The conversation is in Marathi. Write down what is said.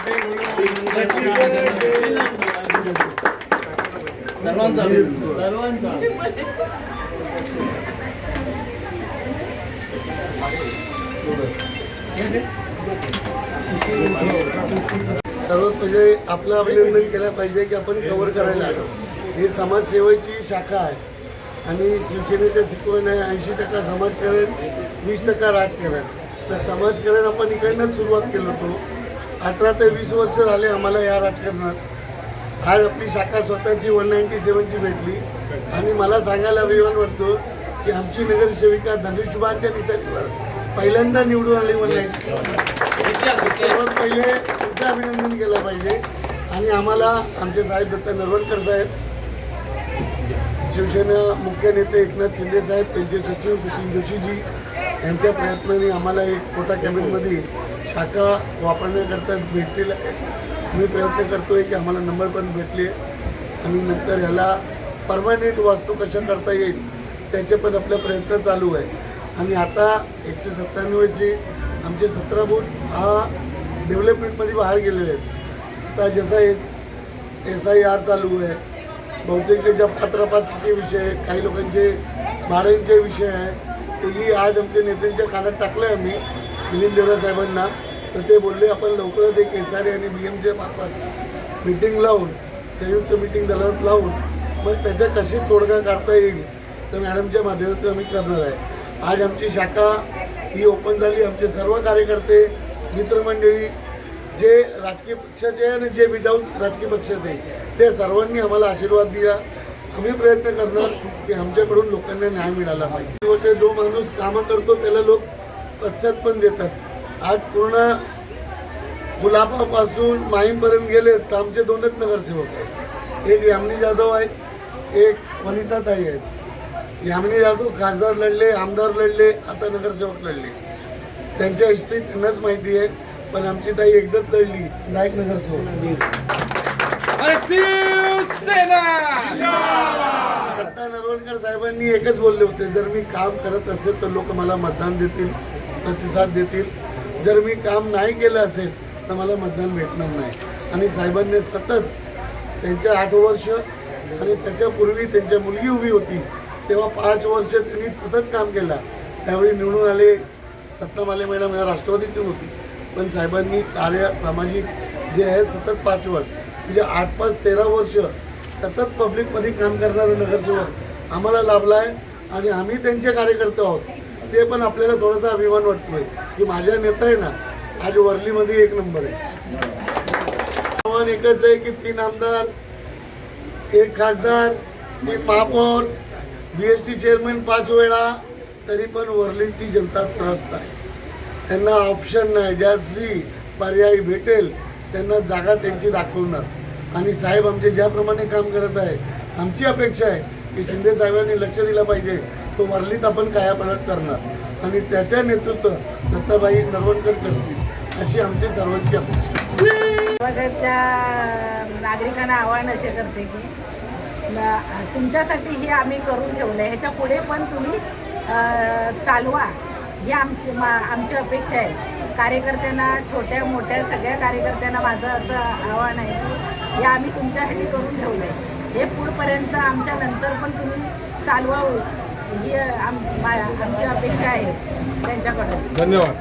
सर्वात पहिले आपलं अभिनंदन केलं पाहिजे की आपण कव्हर करायला आलो. ही समाजसेवेची शाखा आहे आणि शिवसेनेच्या शिकवण आहे 80% समाजकारण 20% राजकारण. तर समाजकारण आपण इकडनंच सुरुवात केलं होतो. 18 ते 20 वर्ष झाले आम्हाला या राजकारणात. आज आपली शाखा स्वतःची 197ची भेटली आणि मला सांगायला अभिमान वाटतो की आमची नगरसेविका धनुष्यबाणच्या निशाणीवर पहिल्यांदा निवडून आली. 197 सर्वात पहिले तुमचं अभिनंदन केलं पाहिजे. आणि आम्हाला आमचे साहेब दत्ता नरवणकर साहेब, शिवसेना मुख्य नेते एकनाथ शिंदे साहेब, त्यांचे सचिव सचिन जोशीजी यांच्या प्रयत्नाने आम्हाला एक मोठा कॅबिनमध्ये शाखा वापरण्याकरता भेटलेला आहे. आम्ही प्रयत्न करतो आहे की आम्हाला नंबर पण भेटले आणि नंतर ह्याला परमनंट वास्तू कशा करता येईल त्याचे पण आपला प्रयत्न चालू आहे. आणि आता 197चे आमचे 17 बूथ हा डेव्हलपमेंटमध्ये बाहेर गेलेले आहेत. आता जसा SIR चालू आहे, बहुतेक पात्रपातीचे विषय, काही लोकांचे भाड्यांचे विषय आहे, तेही आज आमच्या नेत्यांच्या कानात टाकलं आहे आम्ही मिलिंद देवरा साहेबांना. तर ते बोलले आपण लवकरच एक SRA आणि BMC मार्फत मीटिंग लावून, संयुक्त मीटिंग दलात लावून मग त्याच्या कशी तोडगा काढता येईल तर मॅडमच्या माध्यमातून आम्ही करणार आहे. आज आमची शाखा ही ओपन झाली. आमचे सर्व कार्यकर्ते, मित्रमंडळी, जे राजकीय पक्षाचे आणि जे विदाऊट राजकीय पक्षाचे, ते सर्वांनी आम्हाला आशीर्वाद दिला. आम्ही प्रयत्न करणार की आमच्याकडून लोकांना न्याय मिळाला पाहिजे. जो माणूस कामं करतो त्याला लोक प्रतिसाद पण देतात. आज पूर्ण गुलाबापासून माहीमपर्यंत गेले तर आमचे 2च नगरसेवक आहेत. एक यामिनी जाधव आहेत, एक वनिताताई आहेत. यामिनी जाधव खासदार लढले, आमदार लढले, आता नगरसेवक लढले. त्यांच्या हिस्ट्री त्यांनाच माहिती आहे. पण आमची ताई एकदाच लढली, नायक नगरसेवक. दत्ता नरवणकर साहेबांनी एकच बोलले होते, जर मी काम करत असेल तर लोक मला मतदान देतील, प्रतिसाद देतील. जर मी काम नाही केलं असेल तर मला मतदान भेटणार नाही. आणि साहेबांनी सतत त्यांच्या 8 वर्ष आणि त्याच्यापूर्वी त्यांच्या मुलगी उभी होती तेव्हा 5 वर्ष त्यांनी सतत काम केलं. त्यावेळी निवडून आले. दत्तामाले मॅडम या राष्ट्रवादीतून होती, पण साहेबांनी कार्य सामाजिक जे आहे सतत 5 वर्ष म्हणजे 8-5 13 वर्ष सतत पब्लिकमध्ये काम करणारा नगरसेवक आम्हाला लाभला आहे. आणि आम्ही त्यांचे कार्यकर्ते आहोत. ते पण आपल्याला थोडासा अभिमान वाटतोय की माझ्या नेता आहे ना आज वर्लीमध्ये 1 नंबर आहे. आव्हान एकच आहे की 3 आमदार, 1 खासदार, 3 महापौर, BST चेअरमन 5 वेळा, तरी पण वर्लीची जनता त्रस्त आहे. त्यांना ऑप्शन नाही. ज्याची पर्यायी भेटेल त्यांना जागा त्यांची दाखवणार. आणि साहेब आमचे ज्याप्रमाणे काम करत आहे, आमची अपेक्षा आहे की शिंदे साहेबांनी लक्ष दिलं पाहिजे. तो वर्लीत आपण कायापालट करणार आणि त्याच्या नेतृत्व दत्ताबाई नरवणकर करतील अशी आमची सर्वांची अपेक्षा. नागरिकांना आव्हान असे करते की तुमच्यासाठी हे आम्ही करून ठेवलं आहे, ह्याच्या पुढे पण तुम्ही चालवा ही आमची अपेक्षा आहे. कार्यकर्त्यांना, छोट्या मोठ्या सगळ्या कार्यकर्त्यांना माझं असं आव्हान आहे की हे आम्ही तुमच्यासाठी करून ठेवलं आहे, हे पुढपर्यंत आमच्या नंतर पण तुम्ही चालवावं ही आमची अपेक्षा आहे त्यांच्याकडून. धन्यवाद.